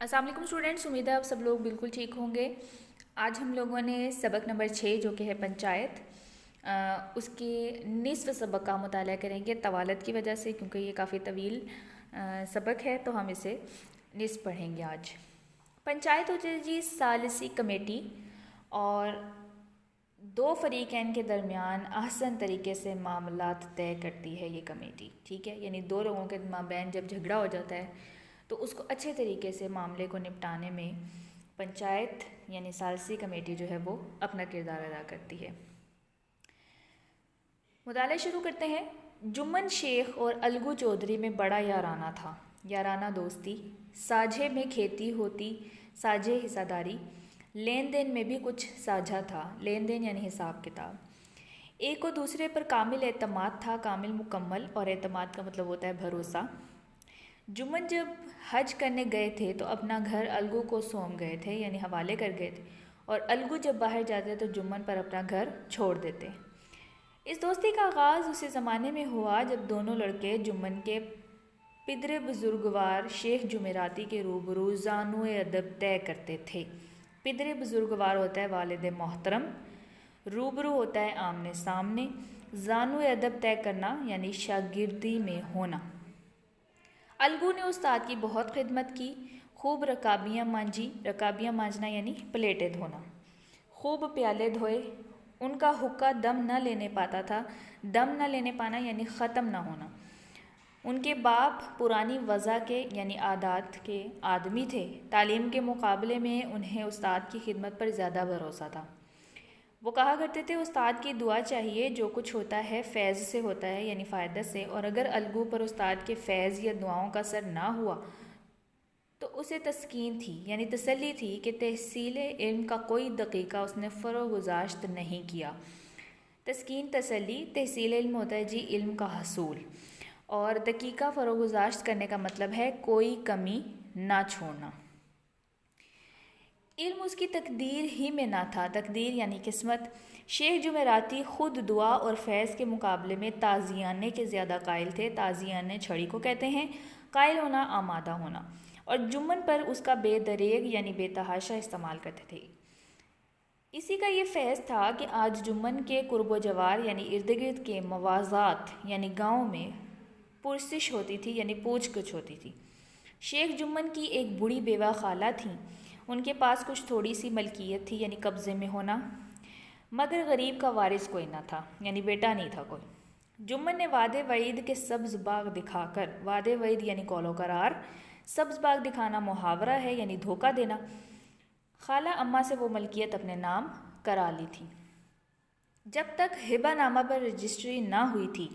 السلام علیکم اسٹوڈنٹس، امید ہے آپ سب لوگ بالکل ٹھیک ہوں گے۔ آج ہم لوگوں نے سبق نمبر 6 جو کہ ہے پنچایت، اس کے نصف سبق کا مطالعہ کریں گے طوالت کی وجہ سے، کیونکہ یہ کافی طویل سبق ہے تو ہم اسے نصف پڑھیں گے آج۔ پنچایت ہوتی ہے جی ثالثی کمیٹی، اور دو فریقین کے درمیان احسن طریقے سے معاملات طے کرتی ہے یہ کمیٹی، ٹھیک ہے۔ یعنی دو لوگوں کے مابین جب جھگڑا ہو جاتا ہے تو اس کو اچھے طریقے سے معاملے کو نپٹانے میں پنچایت یعنی ثالثی کمیٹی جو ہے وہ اپنا کردار ادا کرتی ہے۔ مطالعہ شروع کرتے ہیں۔ جمن شیخ اور الگو چودھری میں بڑا یارانہ تھا، یارانہ دوستی، ساجھے میں کھیتی ہوتی، ساجھے حصہ داری، لین دین میں بھی کچھ ساجھا تھا، لین دین یعنی حساب کتاب۔ ایک و دوسرے پر کامل اعتماد تھا، کامل مکمل، اور اعتماد کا مطلب ہوتا ہے بھروسہ۔ جمن جب حج کرنے گئے تھے تو اپنا گھر الگو کو سونپ گئے تھے، یعنی حوالے کر گئے تھے، اور الگو جب باہر جاتے تو جمن پر اپنا گھر چھوڑ دیتے۔ اس دوستی کا آغاز اسی زمانے میں ہوا جب دونوں لڑکے جمن کے پدر بزرگوار شیخ جمعراتی کے روبرو زانو ادب طے کرتے تھے۔ پدر بزرگوار ہوتا ہے والد محترم، روبرو ہوتا ہے آمنے سامنے، زانو ادب طے کرنا یعنی شاگردی میں ہونا۔ الگو نے استاد کی بہت خدمت کی، خوب رکابیاں مانجی، رکابیاں مانجنا یعنی پلیٹیں دھونا، خوب پیالے دھوئے۔ ان کا حقہ دم نہ لینے پاتا تھا، دم نہ لینے پانا یعنی ختم نہ ہونا۔ ان کے باپ پرانی وضع کے یعنی عادات کے آدمی تھے، تعلیم کے مقابلے میں انہیں استاد کی خدمت پر زیادہ بھروسہ تھا۔ وہ کہا کرتے تھے استاد کی دعا چاہیے، جو کچھ ہوتا ہے فیض سے ہوتا ہے یعنی فائدہ سے، اور اگر الگو پر استاد کے فیض یا دعاؤں کا اثر نہ ہوا تو اسے تسکین تھی یعنی تسلی تھی کہ تحصیل علم کا کوئی دقیقہ اس نے فروغ گزاشت نہیں کیا۔ تسکین تسلی، تحصیل علم ہوتا ہے جی علم کا حصول، اور دقیقہ فروغ گزاشت کرنے کا مطلب ہے کوئی کمی نہ چھوڑنا۔ علم اس کی تقدیر ہی میں نہ تھا، تقدیر یعنی قسمت۔ شیخ جمعراتی خود دعا اور فیض کے مقابلے میں تازیانے کے زیادہ قائل تھے۔ تازیانے چھڑی کو کہتے ہیں، قائل ہونا، آمادہ ہونا، اور جمن پر اس کا بے دریغ یعنی بے تحاشا استعمال کرتے تھے۔ اسی کا یہ فیض تھا کہ آج جمن کے قرب و جوار یعنی ارد گرد کے موازات یعنی گاؤں میں پرسش ہوتی تھی یعنی پوچھ گچھ ہوتی تھی۔ شیخ جمن کی ایک بوڑھی بیوہ خالہ تھیں، ان کے پاس کچھ تھوڑی سی ملکیت تھی یعنی قبضے میں ہونا، مگر غریب کا وارث کوئی نہ تھا یعنی بیٹا نہیں تھا کوئی۔ جمن نے وعد وعید کے سبز باغ دکھا کر، وعد وعید یعنی قول و قرار، سبز باغ دکھانا محاورہ ہے یعنی دھوکہ دینا، خالہ اماں سے وہ ملکیت اپنے نام کرا لی تھی۔ جب تک ہبہ نامہ پر رجسٹری نہ ہوئی تھی،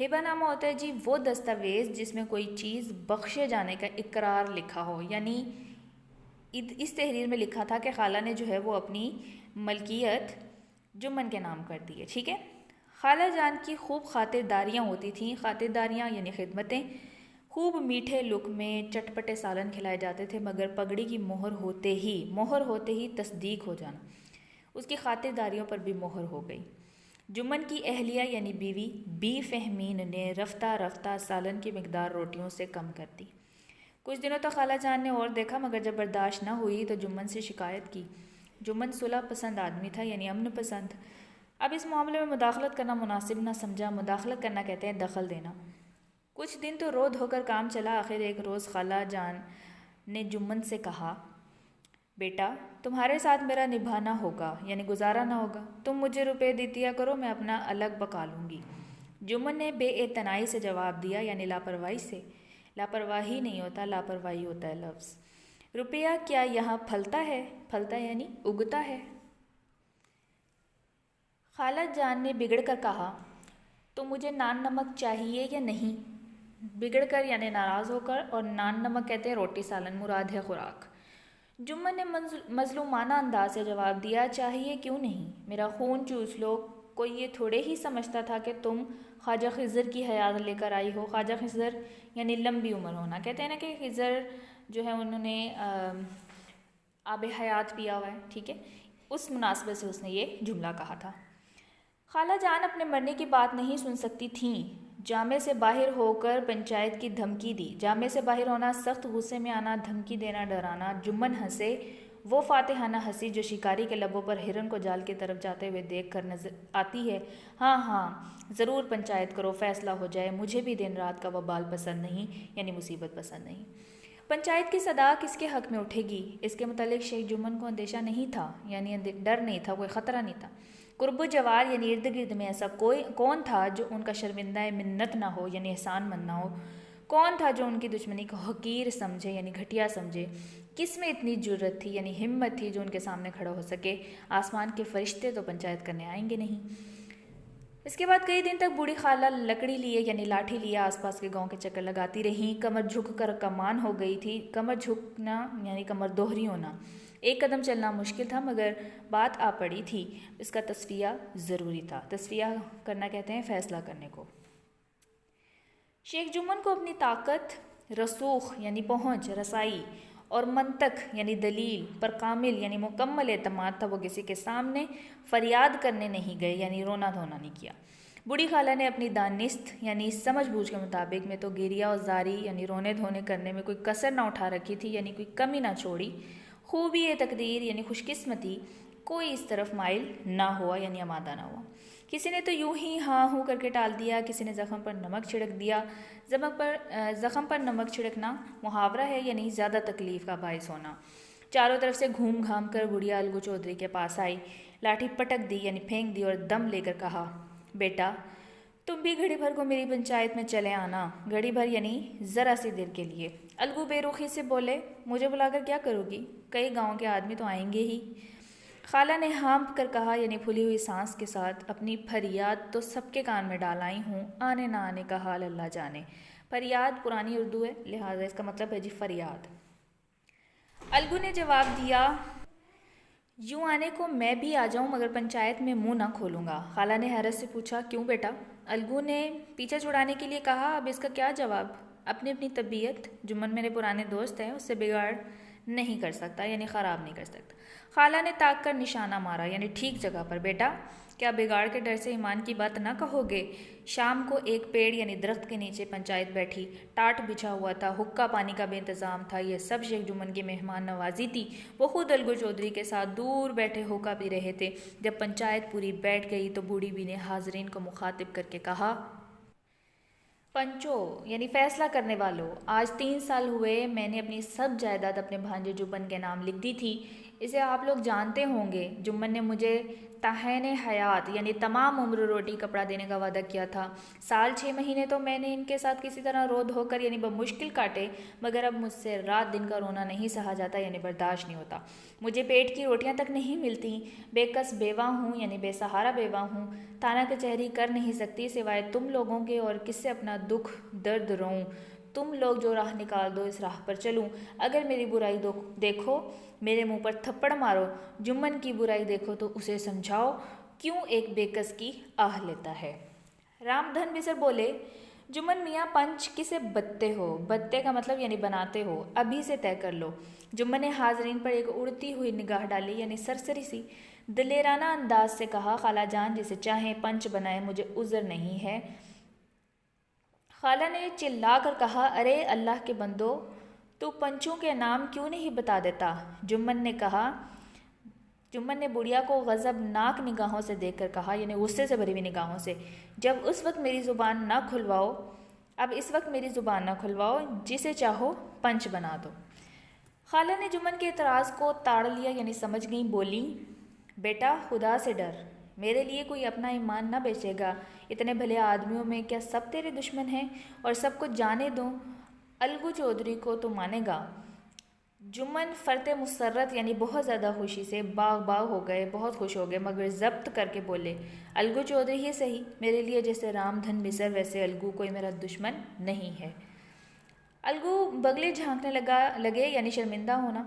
ہبہ نامہ ہوتا ہے جی وہ دستاویز جس میں کوئی چیز بخشے جانے کا اقرار لکھا ہو، یعنی اس تحریر میں لکھا تھا کہ خالہ نے جو ہے وہ اپنی ملکیت جمن کے نام کر دی ہے، ٹھیک ہے۔ خالہ جان کی خوب خاطرداریاں ہوتی تھیں، خاطرداریاں یعنی خدمتیں، خوب میٹھے لقمے چٹپٹے سالن کھلائے جاتے تھے، مگر پگڑی کی مہر ہوتے ہی تصدیق ہو جانا، اس کی خاطرداریوں پر بھی مہر ہو گئی۔ جمن کی اہلیہ یعنی بیوی بی فہمین نے رفتہ رفتہ سالن کی مقدار روٹیوں سے کم کر دی۔ کچھ دنوں تک خالہ جان نے اور دیکھا، مگر جب برداشت نہ ہوئی تو جمن سے شکایت کی۔ جمن صلح پسند آدمی تھا یعنی امن پسند، اب اس معاملے میں مداخلت کرنا مناسب نہ سمجھا۔ مداخلت کرنا کہتے ہیں دخل دینا۔ کچھ دن تو رو دھو کر کام چلا، آخر ایک روز خالہ جان نے جمن سے کہا، بیٹا تمہارے ساتھ میرا نبھانا ہوگا یعنی گزارا نہ ہوگا، تم مجھے روپے دے دیا کرو، میں اپنا الگ پکا لوں گی۔ جمن نے بے اعتنائی سے جواب دیا یعنی لاپرواہی سے، لاپرواہی نہیں ہوتا، لاپرواہی ہوتا ہے لفظ۔ روپیہ کیا یہاں پھلتا ہے؟ پھلتا یعنی اگتا ہے۔ خالہ جان نے بگڑ کر کہا، تو مجھے نان نمک چاہیے یا نہیں؟ بگڑ کر یعنی ناراض ہو کر، اور نان نمک کہتے ہیں روٹی سالن، مراد ہے خوراک۔ جمن نے مظلومانہ انداز سے جواب دیا، چاہیے کیوں نہیں، میرا خون چوس لو، کوئی یہ تھوڑے ہی سمجھتا تھا کہ تم خواجہ خضر کی حیات لے کر آئی ہو۔ خواجہ خضر یعنی لمبی عمر ہونا، کہتے ہیں نا کہ خضر جو ہے انہوں نے آب حیات پیا ہوا ہے، ٹھیک ہے، اس مناسبت سے اس نے یہ جملہ کہا تھا۔ خالہ جان اپنے مرنے کی بات نہیں سن سکتی تھیں۔ جامع سے باہر ہو کر پنچایت کی دھمکی دی۔ جامع سے باہر ہونا، سخت غصے میں آنا، دھمکی دینا، ڈرانا۔ جمن ہنسے، وہ فاتحانہ ہنسی جو شکاری کے لبوں پر ہرن کو جال کی طرف جاتے ہوئے دیکھ کر نظر آتی ہے۔ ہاں ہاں ضرور پنچایت کرو، فیصلہ ہو جائے، مجھے بھی دن رات کا وبال پسند نہیں، یعنی مصیبت پسند نہیں۔ پنچایت کی صدا کس کے حق میں اٹھے گی؟ اس کے متعلق شیخ جمن کو اندیشہ نہیں تھا، یعنی ڈر نہیں تھا، کوئی خطرہ نہیں تھا۔ قرب و جوار یعنی ارد گرد میں ایسا کون تھا جو ان کا شرمندہ منت نہ ہو، یعنی احسان مند نہ ہو؟ کون تھا جو ان کی دشمنی کو حقیر سمجھے، یعنی گھٹیا سمجھے؟ کس میں اتنی جرت تھی، یعنی ہمت تھی، جو ان کے سامنے کھڑا ہو سکے؟ آسمان کے فرشتے تو پنچایت کرنے آئیں گے نہیں۔ اس کے بعد کئی دن تک بوڑھی خالہ لکڑی لیے یعنی لاٹھی لیے آس پاس کے گاؤں کے چکر لگاتی رہیں۔ کمر جھک کر کمان ہو گئی تھی۔ کمر جھکنا یعنی کمر دوہری ہونا۔ ایک قدم چلنا مشکل تھا، مگر بات آ پڑی تھی، اس کا تصفیہ ضروری تھا۔ تصفیہ کرنا کہتے ہیں فیصلہ کرنے کو۔ شیخ جمن کو اپنی طاقت، رسوخ یعنی پہنچ، رسائی اور منطق یعنی دلیل پر کامل یعنی مکمل اعتماد تھا۔ وہ کسی کے سامنے فریاد کرنے نہیں گئے، یعنی رونا دھونا نہیں کیا۔ بوڑھی خالہ نے اپنی دانست یعنی سمجھ بوجھ کے مطابق میں تو گریہ اور زاری یعنی رونے دھونے کرنے میں کوئی کسر نہ اٹھا رکھی تھی، یعنی کوئی کمی نہ چھوڑی۔ خوبی تقدیر یعنی خوش قسمتی کوئی اس طرف مائل نہ ہوا، یعنی آمادہ نہ ہوا۔ کسی نے تو یوں ہی ہاں ہوں کر کے ٹال دیا، کسی نے زخم پر نمک چھڑک دیا۔ زخم پر نمک چھڑکنا محاورہ ہے، یعنی زیادہ تکلیف کا باعث ہونا۔ چاروں طرف سے گھوم گھام کر بڑھیا الگو چودھری کے پاس آئی، لاٹھی پٹک دی یعنی پھینک دی اور دم لے کر کہا، بیٹا تم بھی گھڑی بھر کو میری پنچایت میں چلے آنا۔ گھڑی بھر یعنی ذرا سی دیر کے لیے۔ الگو بے رخی سے بولے، مجھے بلا کر کیا کرو گی؟ کئی گاؤں کے آدمی تو آئیں گے ہی۔ خالہ نے ہانپ کر کہا، یعنی پھولی ہوئی سانس کے ساتھ، اپنی فریاد تو سب کے کان میں ڈال آئی ہوں، آنے نہ آنے کا حال اللہ جانے۔ فریاد پرانی اردو ہے، لہٰذا اس کا مطلب ہے جی فریاد۔ الگو نے جواب دیا، یوں آنے کو میں بھی آ جاؤں مگر پنچایت میں منہ نہ کھولوں گا۔ خالہ نے حیرت سے پوچھا، کیوں بیٹا؟ الگو نے پیچھے چھڑانے کے لیے کہا، اب اس کا کیا جواب؟ اپنی طبیعت، جمن میرے پرانے دوست ہیں، اس سے بگاڑ نہیں کر سکتا، یعنی خراب نہیں کر سکتا۔ خالہ نے تاک کر نشانہ مارا، یعنی ٹھیک جگہ پر۔ بیٹا کیا بگاڑ کے ڈر سے ایمان کی بات نہ کہو گے؟ شام کو ایک پیڑ یعنی درخت کے نیچے پنچایت بیٹھی، ٹاٹ بچھا ہوا تھا، حقہ پانی کا بے انتظام تھا۔ یہ سب شیخ جمن کی مہمان نوازی تھی۔ وہ خود الگو چودھری کے ساتھ دور بیٹھے حقہ پی رہے تھے۔ جب پنچایت پوری بیٹھ گئی تو بوڑھی بی نے حاضرین کو مخاطب کر کے کہا، پنچو یعنی فیصلہ کرنے والوں، آج 3 سال ہوئے میں نے اپنی سب جائیداد اپنے بھانجے جمن کے نام لکھ دی تھی۔ اسے آپ لوگ جانتے ہوں گے۔ جمن نے مجھے تاحین حیات یعنی تمام عمر روٹی کپڑا دینے کا وعدہ کیا تھا۔ سال 6 مہینے تو میں نے ان کے ساتھ کسی طرح رو دھو کر یعنی بمشکل کاٹے، مگر اب مجھ سے رات دن کا رونا نہیں سہا جاتا، یعنی برداشت نہیں ہوتا۔ مجھے پیٹ کی روٹیاں تک نہیں ملتی، بے کس بیوہ ہوں، یعنی بے سہارا بیوہ ہوں، تھانہ کچہری کر نہیں سکتی سوائے تم لوگوں کے، اور کس سے اپنا دکھ درد روں؟ تم لوگ جو راہ نکال دو اس راہ پر چلوں۔ اگر میری برائی دیکھو میرے منہ پر تھپڑ مارو، جمن کی برائی دیکھو تو اسے سمجھاؤ کیوں ایک بے کس کی آہ لیتا ہے۔ رام دھن بسر بولے، جمن میاں پنچ کسے بتتے ہو؟ بتتے کا مطلب یعنی بناتے ہو، ابھی سے طے کر لو۔ جمن نے حاضرین پر ایک اڑتی ہوئی نگاہ ڈالی، یعنی سرسری سی، دلیرانہ انداز سے کہا، خالہ جان جسے چاہیں پنچ بنائیں، مجھے عذر نہیں ہے۔ خالہ نے چلا کر کہا، ارے اللہ کے بندو، تو پنچوں کے نام کیوں نہیں بتا دیتا؟ جمن نے بڑھیا کو غضبناک نگاہوں سے دیکھ کر کہا، یعنی غصے سے بھری ہوئی نگاہوں سے، اب اس وقت میری زبان نہ کھلواؤ، جسے چاہو پنچ بنا دو۔ خالہ نے جمن کے اعتراض کو تاڑ لیا، یعنی سمجھ گئیں، بولی، بیٹا خدا سے ڈر، میرے لیے کوئی اپنا ایمان نہ بیچے گا۔ اتنے بھلے آدمیوں میں کیا سب تیرے دشمن ہیں؟ اور سب کو جانے دوں، الگو چودھری کو تو مانے گا؟ جمن فرتے مسرت یعنی بہت زیادہ خوشی سے باغ ہو گئے، بہت خوش ہو گئے، مگر ضبط کر کے بولے، الگو چودھری ہی صحیح، میرے لیے جیسے رام دھن بسر ویسے الگو کوئی میرا دشمن نہیں ہے۔ الگو بگلے جھانکنے لگے، یعنی شرمندہ ہونا،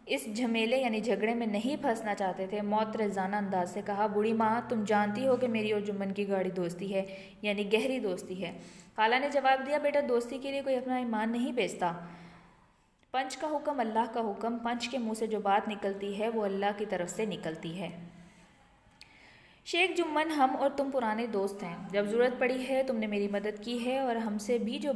اس جھمیلے یعنی جھگڑے میں نہیں پھنسنا چاہتے تھے۔ معترضانہ انداز سے کہا، بوڑھی ماں تم جانتی ہو کہ میری اور جمن کی گاڑی دوستی ہے، یعنی گہری دوستی ہے۔ خالہ نے جواب دیا، بیٹا دوستی کے لیے کوئی اپنا ایمان نہیں بیچتا۔ پنچ کا حکم اللہ کا حکم، پنچ کے منہ سے جو بات نکلتی ہے وہ اللہ کی طرف سے نکلتی ہے۔ شیخ جمن: ہم اور تم پرانے دوست ہیں، جب ضرورت پڑی ہے تم نے میری مدد کی ہے، اور ہم سے بھی جو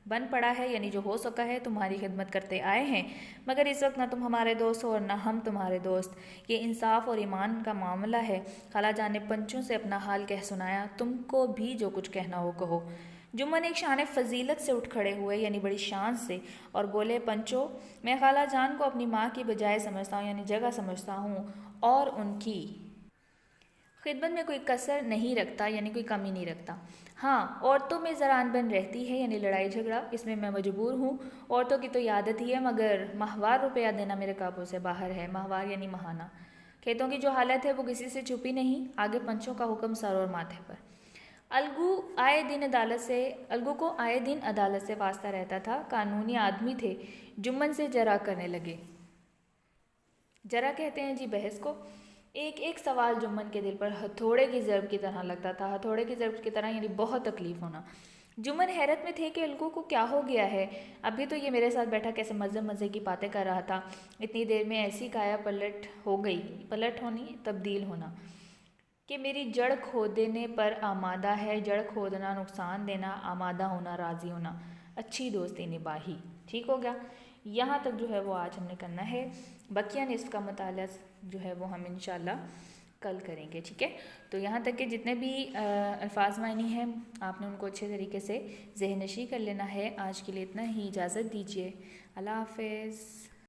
بن پڑا ہے یعنی جو ہو سکا ہے تمہاری خدمت کرتے آئے ہیں، مگر اس وقت نہ تم ہمارے دوست ہو اور نہ ہم تمہارے دوست۔ یہ انصاف اور ایمان کا معاملہ ہے۔ خالہ جان نے پنچوں سے اپنا حال کہہ سنایا۔ تم کو بھی جو کچھ کہنا ہو کہو۔ جمن ایک شان فضیلت سے اٹھ کھڑے ہوئے، یعنی بڑی شان سے، اور بولے، پنچو، میں خالہ جان کو اپنی ماں کی بجائے سمجھتا ہوں، یعنی جگہ سمجھتا ہوں، اور ان کی خدمت میں کوئی کسر نہیں رکھتا، یعنی کوئی کمی نہیں رکھتا۔ ہاں، عورتوں میں ذرا انبن رہتی ہے، یعنی لڑائی جھگڑا، اس میں مجبور ہوں۔ عورتوں کی تو یہ عادت ہی ہے، مگر ماہوار روپیہ دینا میرے قابو سے باہر ہے۔ ماہوار یعنی ماہانہ۔ کھیتوں کی جو حالت ہے وہ کسی سے چھپی نہیں۔ آگے پنچوں کا حکم سر اور ماتھے پر۔ الگو کو آئے دن عدالت سے واسطہ رہتا تھا، قانونی آدمی تھے۔ جمن سے جرا کرنے لگے۔ جرا کہتے ہیں جی بحث کو۔ ایک ایک سوال جمن کے دل پر ہتھوڑے کی ضرب کی طرح لگتا تھا، ہتھوڑے کی ضرب کی طرح، یعنی بہت تکلیف ہونا۔ جمن حیرت میں تھے کہ الگو کو کیا ہو گیا ہے۔ ابھی تو یہ میرے ساتھ بیٹھا کیسے مزے مزے کی باتیں کر رہا تھا، اتنی دیر میں ایسی کایا پلٹ ہو گئی، پلٹ ہونی تبدیل ہونا، کہ میری جڑ کھودنے پر آمادہ ہے۔ جڑ کھودنا، نقصان دینا، آمادہ ہونا، راضی ہونا، اچھی دوستی نباہی۔ ٹھیک ہو گیا؟ یہاں تک جو ہے وہ آج ہم نے کرنا ہے۔ بقیہ نصف کا مطالعہ جو ہے وہ ہم انشاءاللہ کل کریں گے، ٹھیک ہے؟ تو یہاں تک کہ جتنے بھی الفاظ معنی ہیں آپ نے ان کو اچھے طریقے سے ذہن نشین کر لینا ہے۔ آج کے لیے اتنا ہی، اجازت دیجیے۔ اللہ حافظ۔